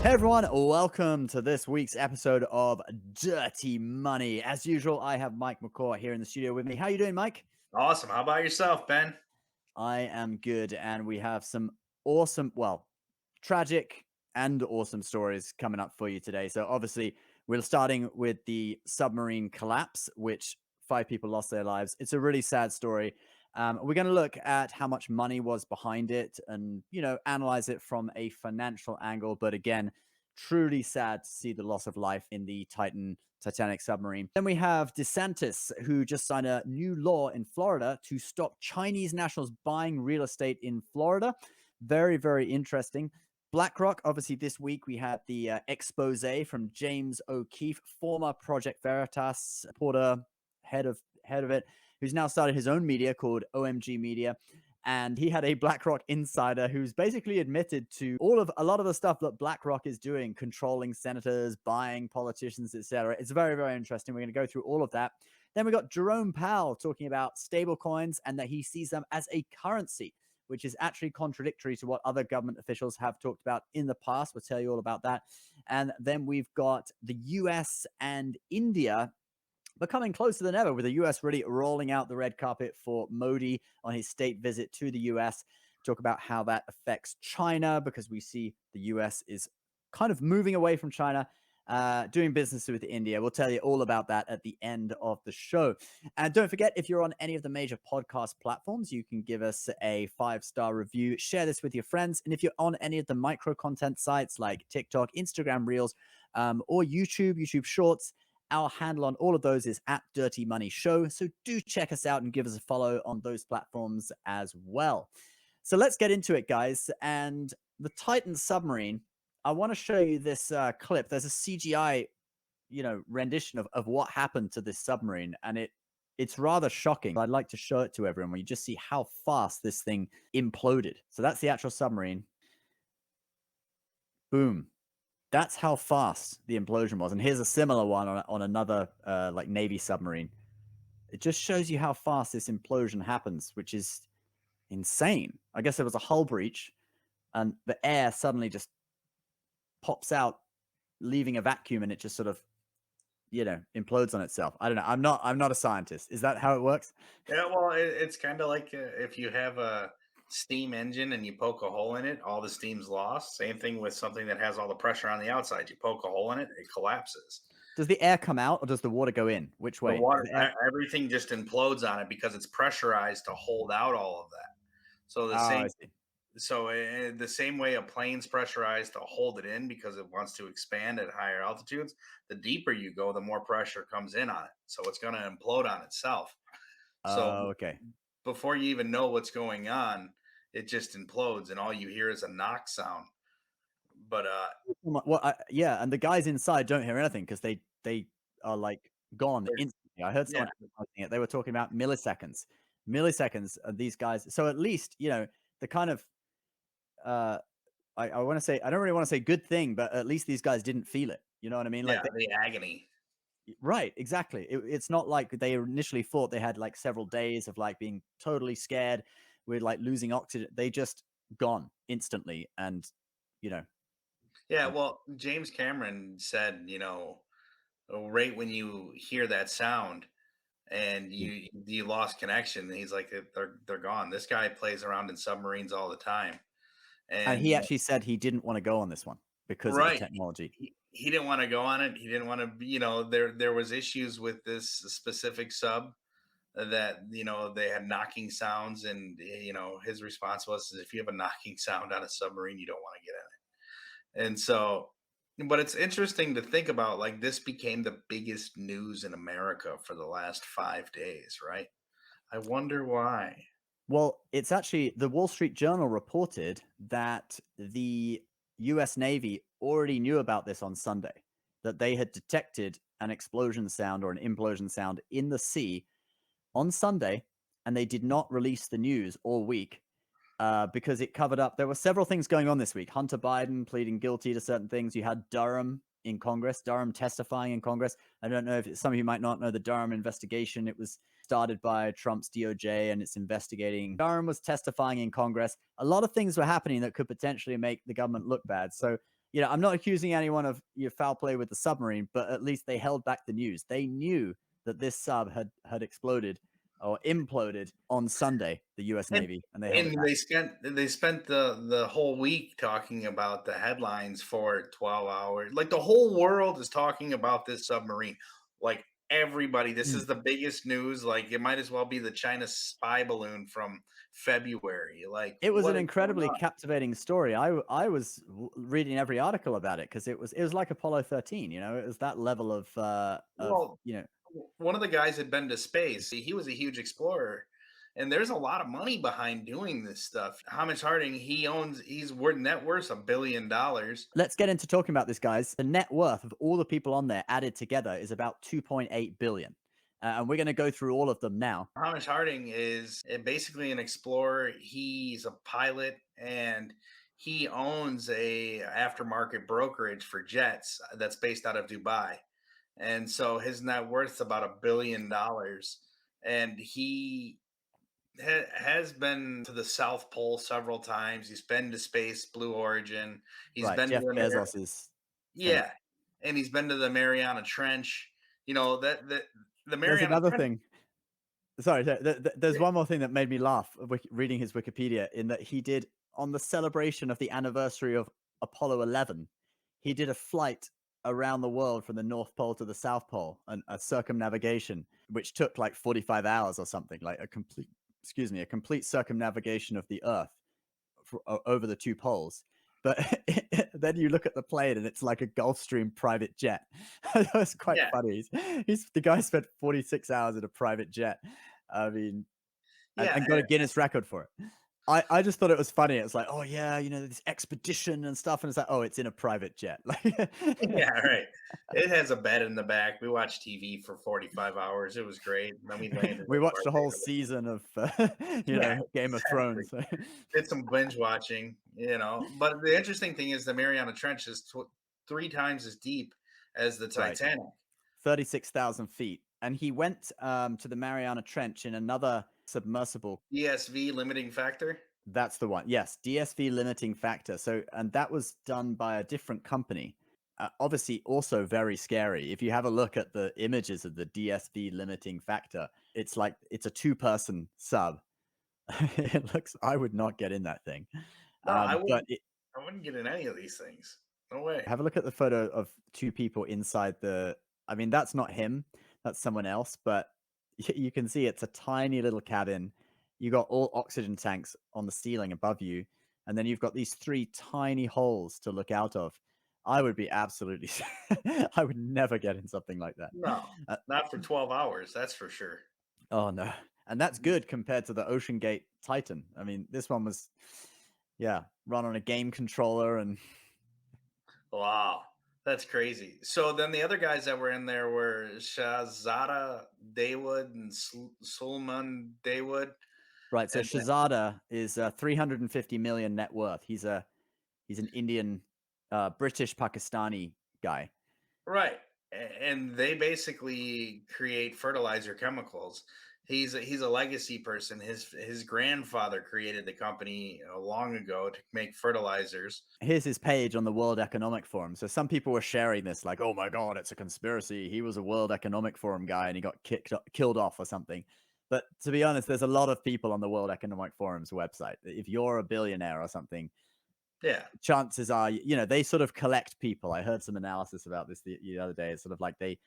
Hey everyone, welcome to this week's episode of Dirty Money. As usual, I have Mike McCaw here in the studio with me. How you doing, Mike? Awesome. How about yourself, Ben? I am good, and we have some awesome, tragic and awesome stories coming up for you today. So obviously, we're starting with the submarine collapse, which 5 people lost their lives. It's a really sad story. We're going to look at how much money was behind it and, analyze it from a financial angle. But again, truly sad to see the loss of life in the Titanic submarine. Then we have DeSantis, who just signed a new law in Florida to stop Chinese nationals buying real estate in Florida. Very, very interesting. BlackRock, obviously, this week we had the expose from James O'Keefe, former Project Veritas reporter, head of it, who's now started his own media called OMG Media. And he had a BlackRock insider who's basically admitted to a lot of the stuff that BlackRock is doing, controlling senators, buying politicians, etc. It's very, very interesting. We're going to go through all of that. Then we got Jerome Powell talking about stable coins and that he sees them as a currency, which is actually contradictory to what other government officials have talked about in the past. We'll tell you all about that. And then we've got the US and India becoming closer than ever, with the US really rolling out the red carpet for Modi on his state visit to the US. Talk about how that affects China, because we see the US is kind of moving away from China, doing business with India. We'll tell you all about that at the end of the show. And don't forget, if you're on any of the major podcast platforms, you can give us a 5-star review, share this with your friends. And if you're on any of the micro content sites like TikTok, Instagram Reels, or YouTube Shorts, our handle on all of those is at Dirty Money Show. So do check us out and give us a follow on those platforms as well. So let's get into it, guys. And the Titan submarine, I want to show you this clip. There's a CGI, rendition of what happened to this submarine. And it's rather shocking. I'd like to show it to everyone where you just see how fast this thing imploded. So that's the actual submarine. Boom. That's how fast the implosion was. And here's a similar one on another Navy submarine. It just shows you how fast this implosion happens, which is insane. I guess there was a hull breach and the air suddenly just pops out, leaving a vacuum, and it just sort of, implodes on itself. I don't know. I'm not a scientist. Is that how it works? Yeah, well, it's kind of like if you have a steam engine and you poke a hole in it, all the steam's lost. Same thing with something that has all the pressure on the outside. You poke a hole in it, it collapses. Does the air come out or does the water go in? Which The way? water, everything just implodes on it because it's pressurized to hold out all of that. So the I same, see. the same way a plane's pressurized to hold it in because it wants to expand at higher altitudes. The deeper you go, the more pressure comes in on it. So it's going to implode on itself. So Okay. before you even know what's going on, it just implodes, and all you hear is a knock sound. But Well, yeah, and the guys inside don't hear anything because they are like gone there's- instantly. I heard yeah, someone analyzing it. They were talking about milliseconds. These guys. So at least the kind of uh, I want to say, I don't really want to say good thing, but at least these guys didn't feel it. You know what I mean? yeah, the agony. Right, exactly. It's not like they initially thought they had like several days of like being totally scared with like losing oxygen. They just gone instantly, and you know. Yeah, well, James Cameron said, right when you hear that sound and you lost connection, he's like they're gone. This guy plays around in submarines all the time, And and he actually said he didn't want to go on this one because of the right. technology. He didn't want to go on it. He didn't want to, there was issues with this specific sub that, they had knocking sounds, and his response was, if you have a knocking sound on a submarine, you don't want to get in it. And so, but it's interesting to think about, like, this became the biggest news in America for the last 5 days, right? I wonder why. Well, it's actually the Wall Street Journal reported that the US Navy already knew about this on Sunday, that they had detected an explosion sound or an implosion sound in the sea on Sunday, and they did not release the news all week because it covered up. There were several things going on this week. Hunter Biden pleading guilty to certain things. You had Durham in Congress, Durham testifying in Congress. I don't know if some of you might not know the Durham investigation. It was started by Trump's DOJ, and it's investigating. Durham was testifying in Congress. A lot of things were happening that could potentially make the government look bad. So I'm not accusing anyone of foul play with the submarine, but at least they held back the news. They knew that this sub had exploded or imploded on Sunday, the U.S. And Navy, and they held it and back. they spent the whole week talking about the headlines for 12 hours. Like the whole world is talking about this submarine. Like everybody, this Mm. is the biggest news. Like it might as well be the China spy balloon from February. Like It was what an is going incredibly on? captivating story. I was reading every article about it because it was like Apollo 13. It was that level of Well, you know. one of the guys had been to space. He was a huge explorer. And there's a lot of money behind doing this stuff. Hamish Harding, he's worth net worth $1 billion. Let's get into talking about this, guys. The net worth of all the people on there added together is about 2.8 billion, and we're going to go through all of them now. Hamish Harding is basically an explorer. He's a pilot and he owns a aftermarket brokerage for jets that's based out of Dubai. And so his net worth's about $1 billion. And he has been to the South Pole several times. He's been to space, Blue Origin. He's Right, been to Jeff the Bezos's thing. yeah, and he's been to the Mariana Trench. You know that the There's Mariana another Trench. thing. Sorry, there's one more thing that made me laugh reading his Wikipedia, in that he did, on the celebration of the anniversary of Apollo 11, he did a flight around the world from the North Pole to the South Pole, and a circumnavigation, which took like 45 hours or something, like a complete circumnavigation of the Earth over the two poles. But then you look at the plane and it's like a Gulfstream private jet. That was quite Yeah, funny. The guy spent 46 hours in a private jet. I mean, yeah, and got a Guinness record for it. I just thought it was funny. It's like, oh yeah, this expedition and stuff, and it's like, oh, it's in a private jet. Like, yeah, right. It has a bed in the back. We watched TV for 45 hours. It was great. And then we landed we in watched a whole Barbados. season of Yeah, Game of exactly. Thrones. Did some binge watching, But the interesting thing is the Mariana Trench is three times as deep as the Right, Titanic. 36,000 feet, and he went to the Mariana Trench in another submersible. ESV limiting factor. That's the one. Yes, DSV limiting factor. So, and that was done by a different company. Obviously, also very scary. If you have a look at the images of the DSV limiting factor, it's like it's a two-person sub. It looks. I would not get in that thing. No, I But wouldn't. I wouldn't get in any of these things. No way. have a look at the photo of two people inside the. I mean, that's not him. That's someone else. But you can see it's a tiny little cabin. You got all oxygen tanks on the ceiling above you, and then you've got these three tiny holes to look out of. I would be absolutely. I would never get in something like that. No, Uh, not for 12 hours. That's for sure. oh no, and that's good compared to the Ocean Gate Titan. I mean, this one was, yeah, run on a game controller and. Wow. That's crazy. So then the other guys that were in there were Shahzada Dawood and Sulman Dawood. Right. So And Shahzada is 350 million net worth. He's an Indian, British Pakistani guy. right. And they basically create fertilizer chemicals. He's a legacy person. His grandfather created the company long ago to make fertilizers. Here's his page on the World Economic Forum. So some people were sharing this, like, "Oh my God, it's a conspiracy. He was a World Economic Forum guy and he got killed off or something." But to be honest, there's a lot of people on the World Economic Forum's website. If you're a billionaire or something, Yeah. chances are, they sort of collect people. I heard some analysis about this the other day. It's sort of like they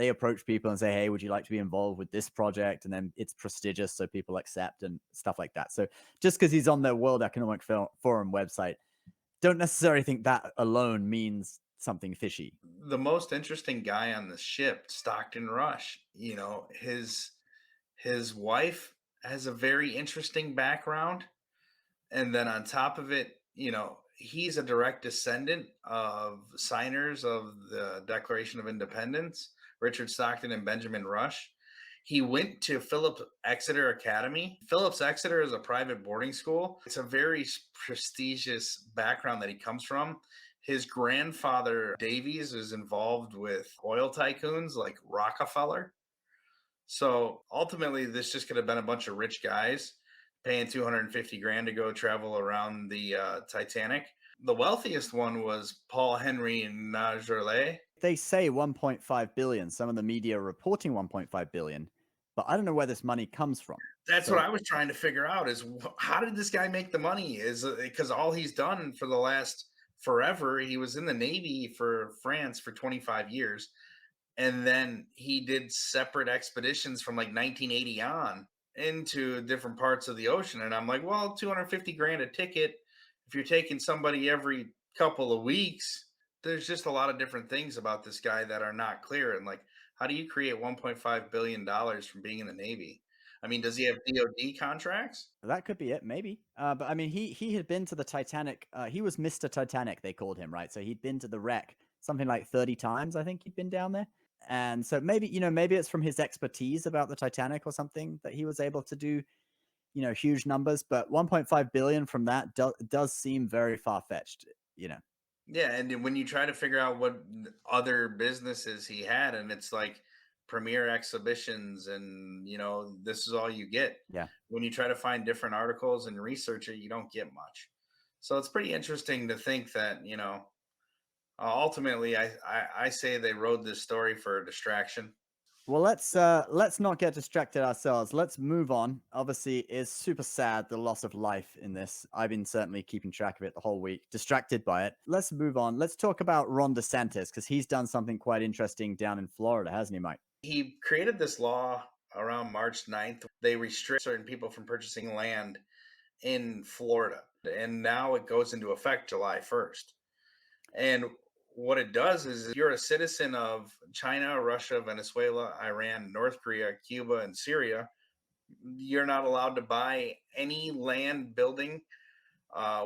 approach people and say, "Hey, would you like to be involved with this project?" And then it's prestigious, so people accept and stuff like that. So just because he's on the World Economic Forum website, don't necessarily think that alone means something fishy. The most interesting guy on the ship, Stockton Rush, his wife has a very interesting background. And then on top of it, he's a direct descendant of signers of the Declaration of Independence, Richard Stockton and Benjamin Rush. He went to Phillips Exeter Academy. Phillips Exeter is a private boarding school. It's a very prestigious background that he comes from. His grandfather, Davies, is involved with oil tycoons like Rockefeller. So ultimately, this just could have been a bunch of rich guys paying 250 grand to go travel around the Titanic. The wealthiest one was Paul Henry Najerle. They say 1.5 billion. Some of the media are reporting 1.5 billion, but I don't know where this money comes from. That's what So I was trying to figure out is how did this guy make the money? Is because all he's done for the last forever, he was in the Navy for France for 25 years. And then he did separate expeditions from like 1980 on into different parts of the ocean. And I'm like, well, 250 grand a ticket. If you're taking somebody every couple of weeks, there's just a lot of different things about this guy that are not clear. And like, how do you create $1.5 billion from being in the Navy? I mean, does he have DOD contracts? that could be it, maybe. But I mean, he had been to the Titanic. He was Mr. Titanic, they called him, right? So he'd been to the wreck something like 30 times, I think he'd been down there. And so maybe, maybe it's from his expertise about the Titanic or something that he was able to do, huge numbers. But 1.5 billion from that does seem very far fetched, you know. Yeah, and then when you try to figure out what other businesses he had, and it's like premier exhibitions, and this is all you get. Yeah. When you try to find different articles and research it, you don't get much. So it's pretty interesting to think that ultimately, I say they wrote this story for a distraction. Well, let's not get distracted ourselves. Let's move on. Obviously, it's super sad the loss of life in this. I've been certainly keeping track of it the whole week, distracted by it. Let's move on. Let's talk about Ron DeSantis because he's done something quite interesting down in Florida, hasn't he, Mike? He created this law around March 9th. They restrict certain people from purchasing land in Florida, and now it goes into effect July 1st. And what it does is if you're a citizen of China, Russia, Venezuela, Iran, North Korea, Cuba, and Syria, you're not allowed to buy any land building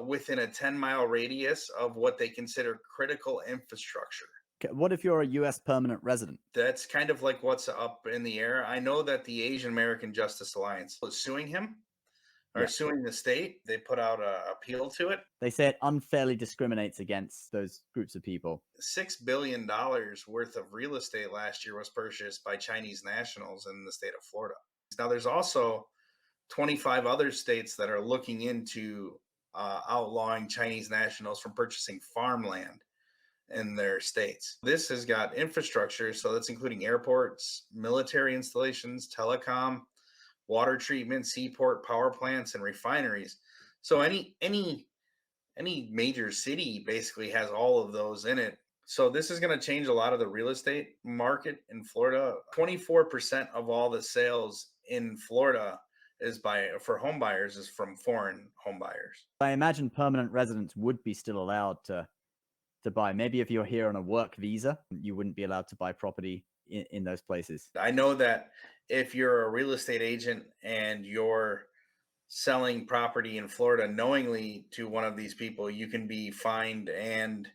within a 10-mile radius of what they consider critical infrastructure. Okay, what if you're a U.S. permanent resident? That's kind of like what's up in the air. I know that the Asian American Justice Alliance is suing him or Yeah. suing the state. They put out an appeal to it. They say it unfairly discriminates against those groups of people. $6 billion worth of real estate last year was purchased by Chinese nationals in the state of Florida. Now, there's also 25 other states that are looking into outlawing Chinese nationals from purchasing farmland in their states. This has got infrastructure, so that's including airports, military installations, telecom, water treatment, seaport, power plants, and refineries. So any major city basically has all of those in it. So this is going to change a lot of the real estate market in Florida. 24% of all the sales in Florida is for home buyers is from foreign home buyers. I imagine permanent residents would be still allowed to buy. Maybe if you're here on a work visa, you wouldn't be allowed to buy property in those places. I know that if you're a real estate agent and you're selling property in Florida knowingly to one of these people, you can be fined and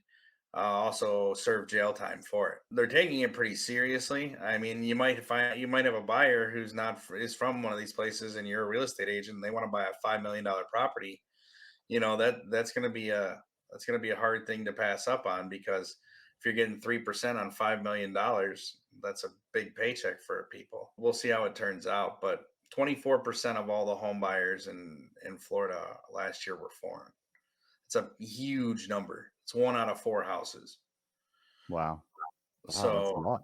also serve jail time for it. They're taking it pretty seriously. I mean, you might have a buyer who's not is from one of these places, and you're a real estate agent. And they want to buy a $5 million property. That's going to be a hard thing to pass up on, because if you're getting 3% on $5 million, that's a big paycheck for people. We'll see how it turns out, but 24% of all the home buyers in Florida last year were foreign. It's a huge number. It's 1 out of 4 houses. Wow. That's a So lot.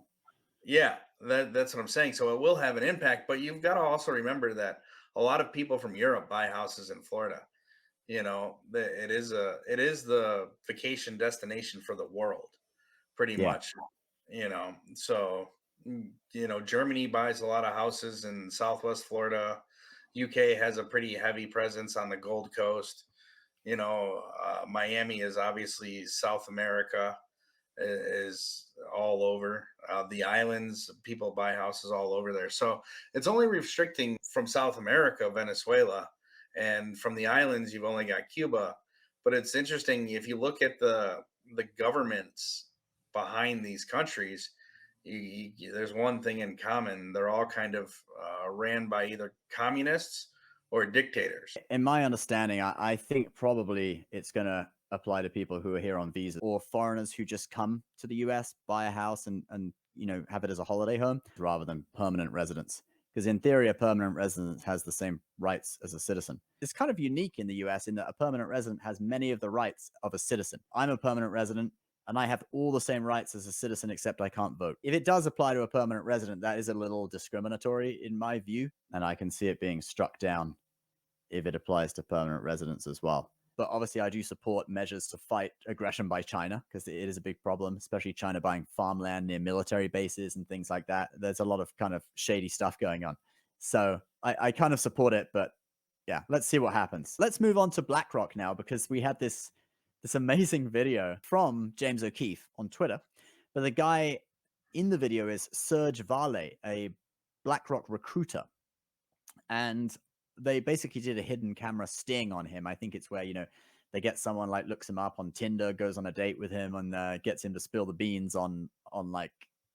yeah, that's what I'm saying. So it will have an impact, but you've got to also remember that a lot of people from Europe buy houses in Florida. It is the vacation destination for the world, pretty Yeah. much. So Germany buys a lot of houses in Southwest Florida. UK has a pretty heavy presence on the Gold Coast. Miami is obviously South America, is all over. The islands, people buy houses all over there. So it's only restricting from South America, Venezuela, and from the islands, you've only got Cuba. But it's interesting if you look at the governments behind these countries. There's one thing in common: they're all kind of ran by either communists or dictators. In my understanding, I think probably it's going to apply to people who are here on visa or foreigners who just come to the US, buy a house and have it as a holiday home rather than permanent residents. because in theory, a permanent resident has the same rights as a citizen. It's kind of unique in the US in that a permanent resident has many of the rights of a citizen. I'm a permanent resident and I have all the same rights as a citizen, except I can't vote. If it does apply to a permanent resident, that is a little discriminatory in my view, and I can see it being struck down if it applies to permanent residents as well. But obviously, I do support measures to fight aggression by China because it is a big problem, especially China buying farmland near military bases and things like that. There's a lot of kind of shady stuff going on. So I kind of support it, but yeah, let's see what happens. Let's move on to BlackRock now, because we had this amazing video from James O'Keefe on Twitter. But the guy in the video is Serge Varley, a BlackRock recruiter. And they basically did a hidden camera sting on him. I think it's where, they get someone like looks him up on Tinder, goes on a date with him, and gets him to spill the beans on like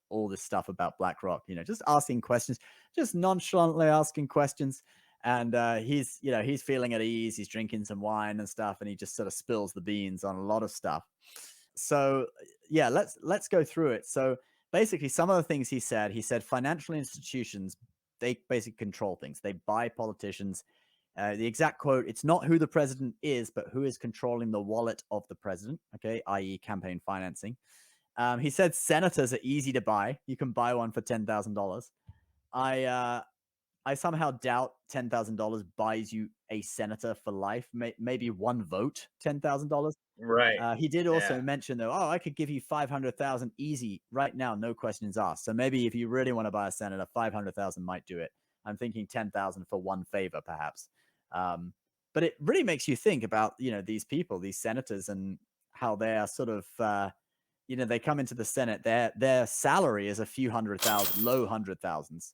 all this stuff about BlackRock, just asking questions, just nonchalantly asking questions. And he's feeling at ease. He's drinking some wine and stuff, and he just sort of spills the beans on a lot of stuff. So yeah, let's go through it. So basically, some of the things he said financial institutions, they basically control things. They buy politicians. The exact quote: "It's not who the president is, but who is controlling the wallet of the president." Okay, i.e., campaign financing. He said senators are easy to buy. You can buy one for $10,000. I somehow doubt $10,000 buys you a senator for life. Maybe one vote, $10,000. Right. He did also Yeah. mention, though, I could give you 500,000 easy right now, no questions asked. So maybe if you really want to buy a senator, 500,000 might do it. I'm thinking 10,000 for one favor, perhaps. But it really makes you think about, these people, these senators, and how they are sort of, they come into the Senate. Their salary is a few 100,000, low 100,000s,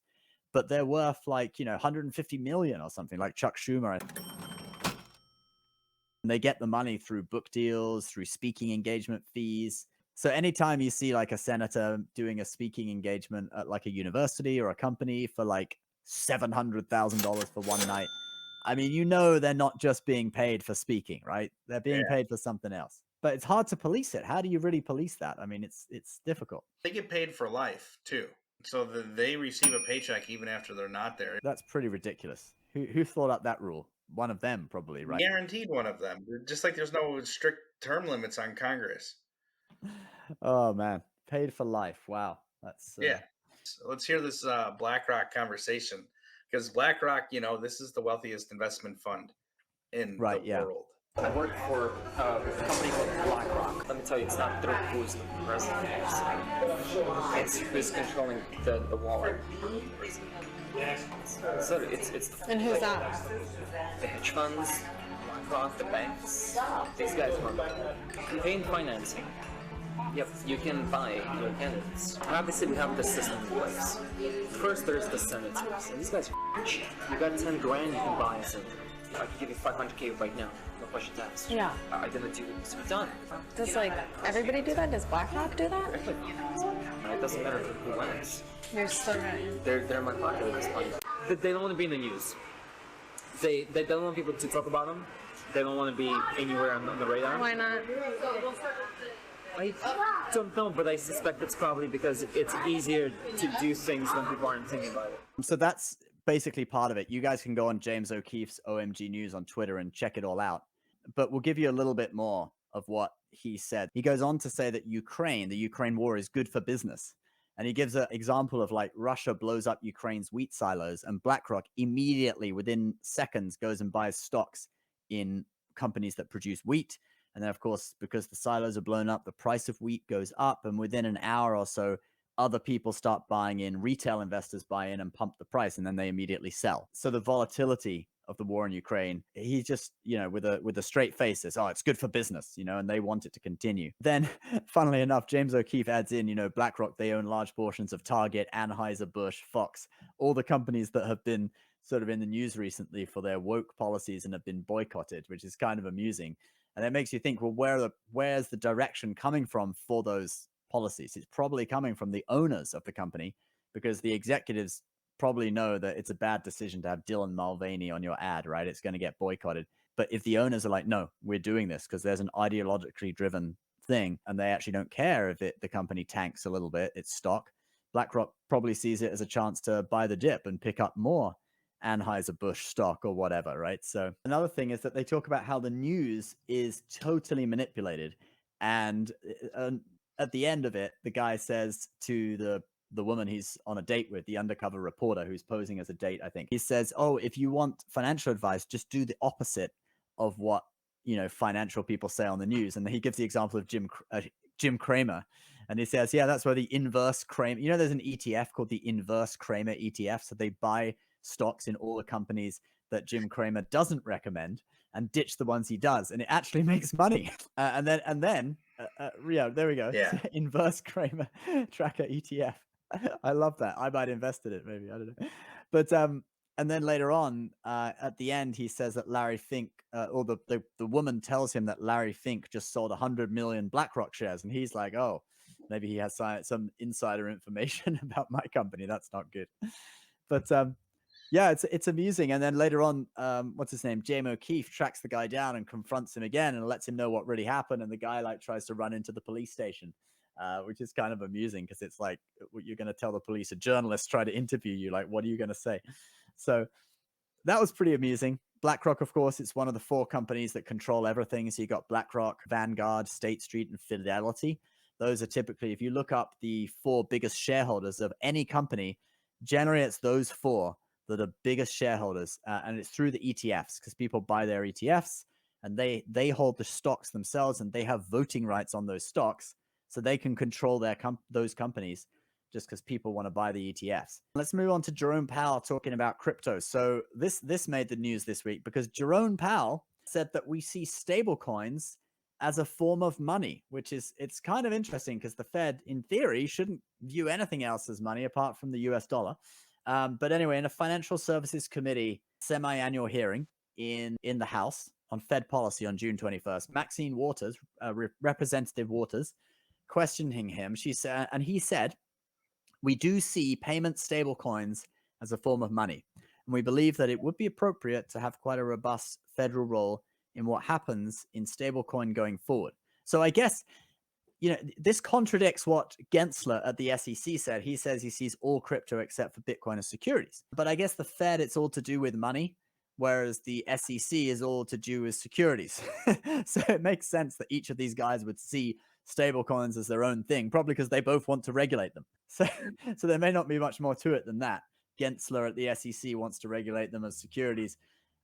but they're worth like 150 million or something, like Chuck Schumer. And they get the money through book deals, through speaking engagement fees. So anytime you see like a senator doing a speaking engagement at like a university or a company for like $700,000 for one night, I mean, they're not just being paid for speaking, right? They're being Yeah. paid for something else. But it's hard to police it. How do you really police that? I mean, it's difficult. They get paid for life too. So they receive a paycheck even after they're not there. That's pretty ridiculous. Who thought up that rule? One of them, probably, right? Guaranteed one of them. Just like there's no strict term limits on Congress. Oh man, paid for life. Wow, that's Yeah. So let's hear this BlackRock conversation, because BlackRock, this is the wealthiest investment fund in right. the Yeah. world. I work for a company called BlackRock. Let me tell you, it's not through who's the president. It's who's controlling the wallet. So it's And who's that? the hedge funds, BlackRock, the banks. These guys run campaign financing. Yep, you can buy your candidates. Obviously, we have the system in place. First, there's the senators, and these guys are rich. You got 10 grand, you can buy a senator. I can give you 500K right now. No questions asked. Yeah. I didn't do it. It's done. Does everybody do that? Does BlackRock do that? It doesn't matter who wins. You're still right. They're my pocket at this point. They don't want to be in the news. They don't want people to talk about them. They don't want to be anywhere on the radar. Why not? I don't know, but I suspect it's probably because it's easier to do things when people aren't thinking about it. So that's basically part of it. You guys can go on James O'Keefe's OMG News on Twitter and check it all out. But we'll give you a little bit more of what he said. He goes on to say that the Ukraine war is good for business. And he gives an example of like Russia blows up Ukraine's wheat silos, and BlackRock immediately, within seconds, goes and buys stocks in companies that produce wheat. And then, of course, because the silos are blown up, the price of wheat goes up. And within an hour or so, other people start buying in, retail investors buy in and pump the price, and then they immediately sell. So the volatility of the war in Ukraine, he just, with a straight face says, oh, it's good for business, and they want it to continue. Then, funnily enough, James O'Keefe adds in, BlackRock, they own large portions of Target, Anheuser-Busch, Fox, all the companies that have been sort of in the news recently for their woke policies and have been boycotted, which is kind of amusing. And it makes you think, well, where's the direction coming from for those policies? It's probably coming from the owners of the company, because the executives probably know that it's a bad decision to have Dylan Mulvaney on your ad, right? It's going to get boycotted. But if the owners are like, no, we're doing this because there's an ideologically driven thing, and they actually don't care if the company tanks a little bit, its stock, BlackRock probably sees it as a chance to buy the dip and pick up more Anheuser-Busch stock or whatever, right? So another thing is that they talk about how the news is totally manipulated. And at the end of it, the guy says to the woman he's on a date with, the undercover reporter who's posing as a date, I think, he says, oh, if you want financial advice, just do the opposite of what, financial people say on the news. And he gives the example of Jim Cramer. And he says, yeah, that's where the inverse Cramer, there's an ETF called the inverse Cramer ETF. So they buy stocks in all the companies that Jim Cramer doesn't recommend and ditch the ones he does. And it actually makes money. And then, yeah, there we go. Yeah. Inverse Cramer tracker ETF. I love that. I might invest in it, maybe. I don't know. But and then later on, at the end, he says that Larry Fink, or the woman tells him that Larry Fink just sold 100 million BlackRock shares, and he's like, oh, maybe he has some insider information about my company. That's not good. But yeah, it's amusing. And then later on, what's his name? James O'Keefe tracks the guy down and confronts him again and lets him know what really happened. And the guy tries to run into the police station, which is kind of amusing because it's like, you're going to tell the police, a journalist try to interview you. Like, what are you going to say? So that was pretty amusing. BlackRock, of course, it's one of the 4 companies that control everything. So you got BlackRock, Vanguard, State Street, and Fidelity. Those are typically, if you look up the 4 biggest shareholders of any company, generally it's those 4 that are biggest shareholders, and it's through the ETFs because people buy their ETFs and they hold the stocks themselves and they have voting rights on those stocks, so they can control those companies just because people want to buy the ETFs. Let's move on to Jerome Powell talking about crypto. So this made the news this week because Jerome Powell said that we see stable coins as a form of money, it's kind of interesting because the Fed, in theory, shouldn't view anything else as money apart from the US dollar. But anyway, in a Financial Services Committee semi-annual hearing in the House on Fed policy on June 21st, Maxine Waters, Representative Waters, questioning him, he said, we do see payment stable coins as a form of money, and we believe that it would be appropriate to have quite a robust federal role in what happens in stablecoin going forward. So I guess, this contradicts what Gensler at the SEC said. He says he sees all crypto except for Bitcoin as securities. But I guess the Fed, it's all to do with money, whereas the SEC is all to do with securities. So it makes sense that each of these guys would see stablecoins as their own thing, probably because they both want to regulate them. So there may not be much more to it than that. Gensler at the SEC wants to regulate them as securities,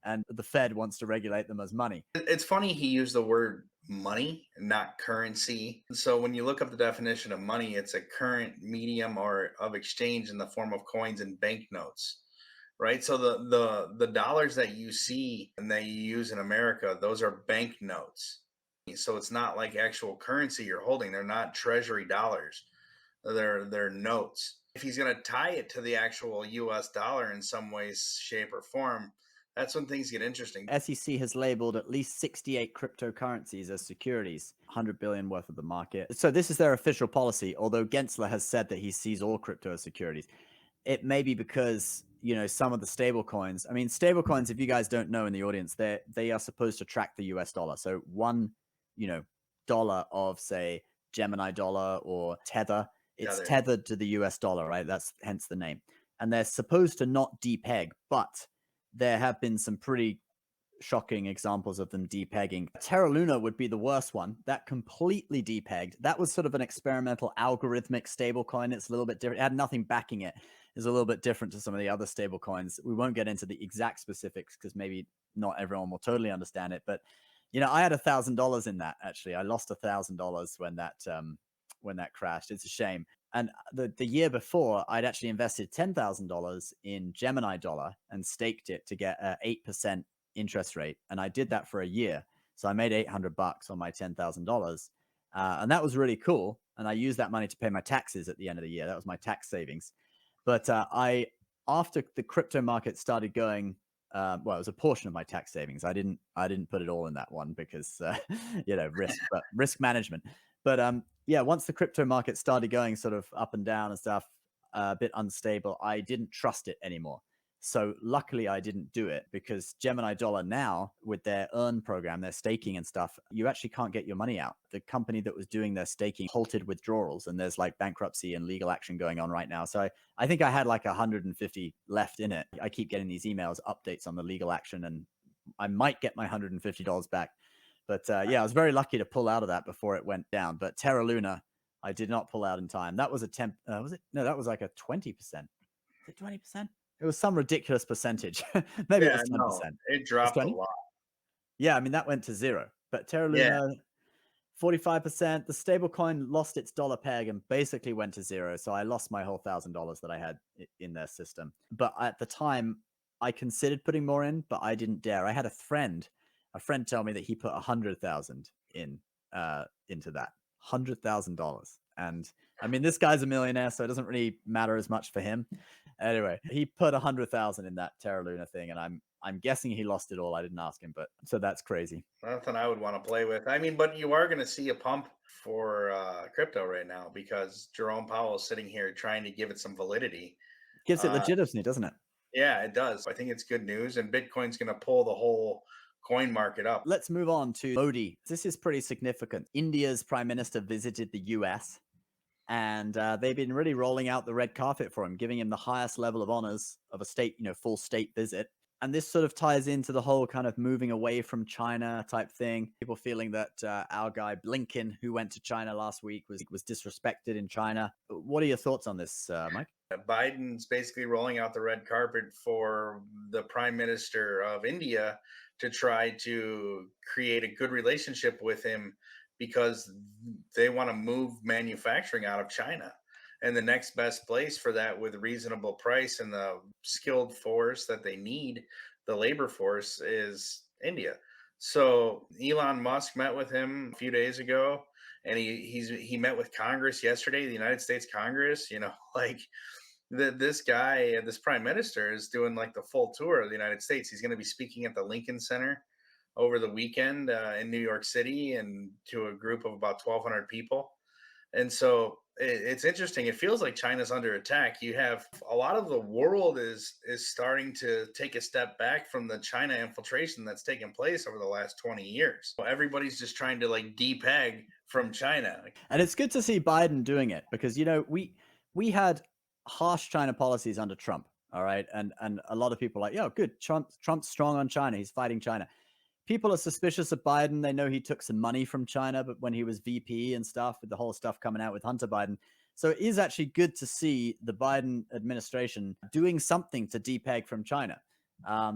and the Fed wants to regulate them as money. It's funny he used the word money, not currency. So when you look up the definition of money, it's a current medium or of exchange in the form of coins and banknotes, right? So the dollars that you see and that you use in America, those are banknotes. So it's not like actual currency you're holding. They're not treasury dollars. They're notes. If he's going to tie it to the actual US dollar in some way, shape, or form, that's when things get interesting. SEC has labeled at least 68 cryptocurrencies as securities, 100 billion worth of the market. So this is their official policy, although Gensler has said that he sees all crypto as securities. It may be because, some of the stable coins, stable coins, if you guys don't know in the audience, they are supposed to track the US dollar. So $1, dollar of, say, Gemini dollar or Tether, it's tethered to the US dollar, right? That's hence the name. And they're supposed to not depeg, but there have been some pretty shocking examples of them depegging. Terra Luna would be the worst one. That completely depegged. That was sort of an experimental algorithmic stablecoin. It's a little bit different. It had nothing backing it. It's a little bit different to some of the other stablecoins. We won't get into the exact specifics because maybe not everyone will totally understand it. But I had $1,000 in that. Actually, I lost $1,000 when that crashed. It's a shame. And the year before, I'd actually invested $10,000 in Gemini dollar and staked it to get an 8% interest rate. And I did that for a year. So I made $800 on my $10,000. And that was really cool. And I used that money to pay my taxes at the end of the year. That was my tax savings. But after the crypto market started going, well, it was a portion of my tax savings. I didn't put it all in that one because, risk management. But once the crypto market started going sort of up and down and stuff, a bit unstable, I didn't trust it anymore. So luckily I didn't do it, because Gemini Dollar now, with their earn program, their staking and stuff, you actually can't get your money out. The company that was doing their staking halted withdrawals, and there's like bankruptcy and legal action going on right now. So I think I had like 150 left in it. I keep getting these emails, updates on the legal action, and I might get my $150 back. But yeah, I was very lucky to pull out of that before it went down. But Terra Luna, I did not pull out in time. That was a was it? No, that was like a 20%. Is it 20%? It was some ridiculous percentage. Maybe it was 10%. No, it It's dropped a 20? lot. Yeah, I mean, that went to zero. But Terra Yeah. Luna, 45%. The stablecoin lost its dollar peg and basically went to zero. So I lost my whole $1,000 that I had in their system. But at the time, I considered putting more in, but I didn't dare. I had a friend tell me that he put 100,000 in into that. $100,000. And I mean, this guy's a millionaire, so it doesn't really matter as much for him. Anyway, he put 100,000 in that Terra Luna thing, and I'm guessing he lost it all. I didn't ask him, but so that's crazy. Nothing I would want to play with. I mean, but you are going to see a pump for crypto right now, because Jerome Powell is sitting here trying to give it some validity. Gives it legitimacy, doesn't it? Yeah, it does. I think it's good news, and Bitcoin's going to pull the whole coin market up. Let's move on to Modi. This is pretty significant. India's prime minister visited the US, and they've been really rolling out the red carpet for him, giving him the highest level of honors of a state, full state visit. And this sort of ties into the whole kind of moving away from China type thing. People feeling that our guy Blinken, who went to China last week, was disrespected in China. What are your thoughts on this, Mike? Biden's basically rolling out the red carpet for the prime minister of India to try to create a good relationship with him, because they want to move manufacturing out of China. And the next best place for that, with a reasonable price and the skilled force that they need, the labor force, is India. So Elon Musk met with him a few days ago, and he met with Congress yesterday, the United States Congress. Like, this guy, this prime minister, is doing like the full tour of the United States. He's going to be speaking at the Lincoln Center over the weekend in New York City, and to a group of about 1,200 people. And so it's interesting. It feels like China's under attack. You have a lot of the world is starting to take a step back from the China infiltration that's taken place over the last 20 years. So everybody's just trying to like depeg from China. And it's good to see Biden doing it, because we had harsh China policies under Trump. All right. And a lot of people are like, yo, good. Trump's strong on China. He's fighting China. People are suspicious of Biden. They know he took some money from China, but when he was VP and stuff, with the whole stuff coming out with Hunter Biden. So it is actually good to see the Biden administration doing something to depeg from China.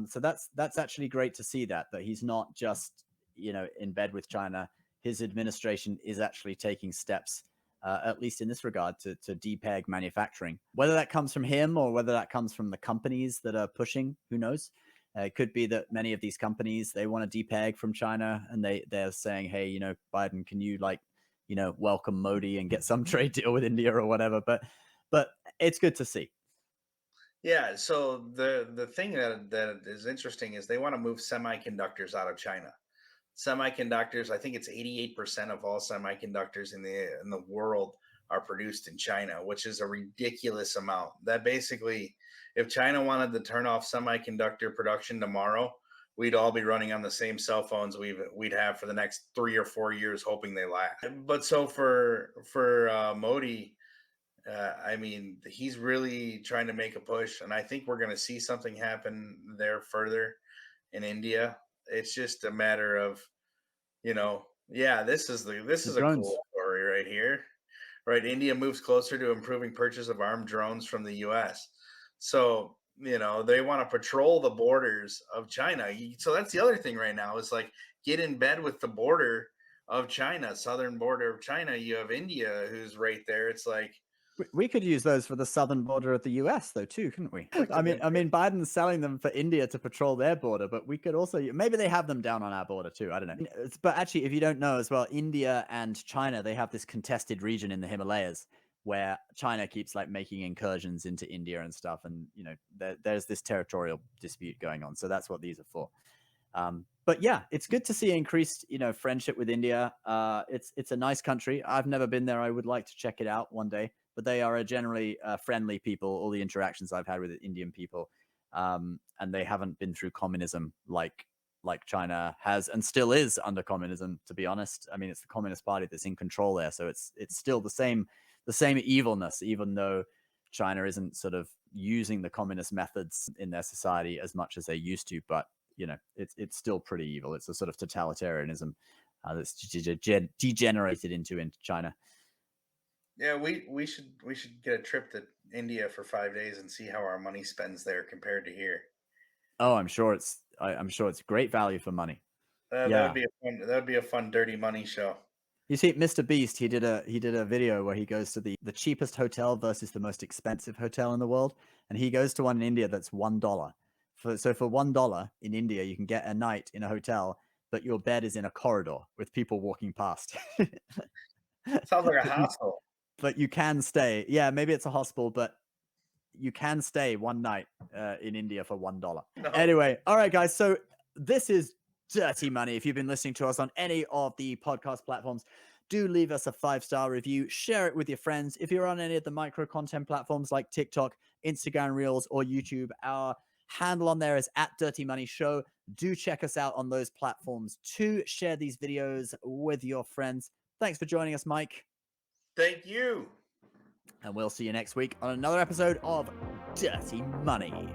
So that's actually great to see that he's not just, in bed with China. His administration is actually taking steps, at least in this regard, to depeg manufacturing. Whether that comes from him or whether that comes from the companies that are pushing, who knows? It could be that many of these companies, they want to depeg from China, and they're saying, hey, Biden, can you welcome Modi and get some trade deal with India or whatever? But it's good to see. Yeah. So the thing that is interesting is they want to move semiconductors out of China. Semiconductors, I think it's 88% of all semiconductors in the world are produced in China, which is a ridiculous amount. That basically, if China wanted to turn off semiconductor production tomorrow, we'd all be running on the same cell phones we'd have for the next 3 or 4 years, hoping they last. But so for Modi, I mean, he's really trying to make a push, and I think we're going to see something happen there further in India. It's just a matter of, this is a cool story right here. Right, India moves closer to improving purchase of armed drones from the U.S. So, they want to patrol the borders of China. So that's the other thing right now, is like, get in bed with the border of China, southern border of China. You have India, who's right there. It's like, we could use those for the southern border of the US, though, too, couldn't we? I mean, Biden's selling them for India to patrol their border, but we could also, maybe they have them down on our border too. I don't know. But actually, if you don't know as well, India and China, they have this contested region in the Himalayas where China keeps like making incursions into India and stuff. And, there's this territorial dispute going on. So that's what these are for. But yeah, it's good to see increased, friendship with India. It's a nice country. I've never been there. I would like to check it out one day. But they are a generally friendly people. All the interactions I've had with Indian people, and they haven't been through communism like China has and still is under communism. To be honest, I mean, it's the Communist Party that's in control there, so it's still the same evilness, even though China isn't sort of using the communist methods in their society as much as they used to. But you know, it's still pretty evil. It's a sort of totalitarianism that's degenerated into China. Yeah, we should get a trip to India for 5 days and see how our money spends there compared to here. Oh, I'm sure it's great value for money. That Yeah. would be a fun dirty money show. You see, Mr. Beast, he did a video where he goes to the cheapest hotel versus the most expensive hotel in the world, and he goes to one in India that's $1. So for $1 in India, you can get a night in a hotel, but your bed is in a corridor with people walking past. Sounds like a hostel. But you can stay. Yeah, maybe it's a hospital, but you can stay one night in India for $1. No. Anyway, all right, guys. So this is Dirty Money. If you've been listening to us on any of the podcast platforms, do leave us a 5-star review. Share it with your friends. If you're on any of the micro content platforms like TikTok, Instagram Reels, or YouTube, our handle on there is @DirtyMoneyShow. Do check us out on those platforms too. Share these videos with your friends. Thanks for joining us, Mike. Thank you. And we'll see you next week on another episode of Dirty Money.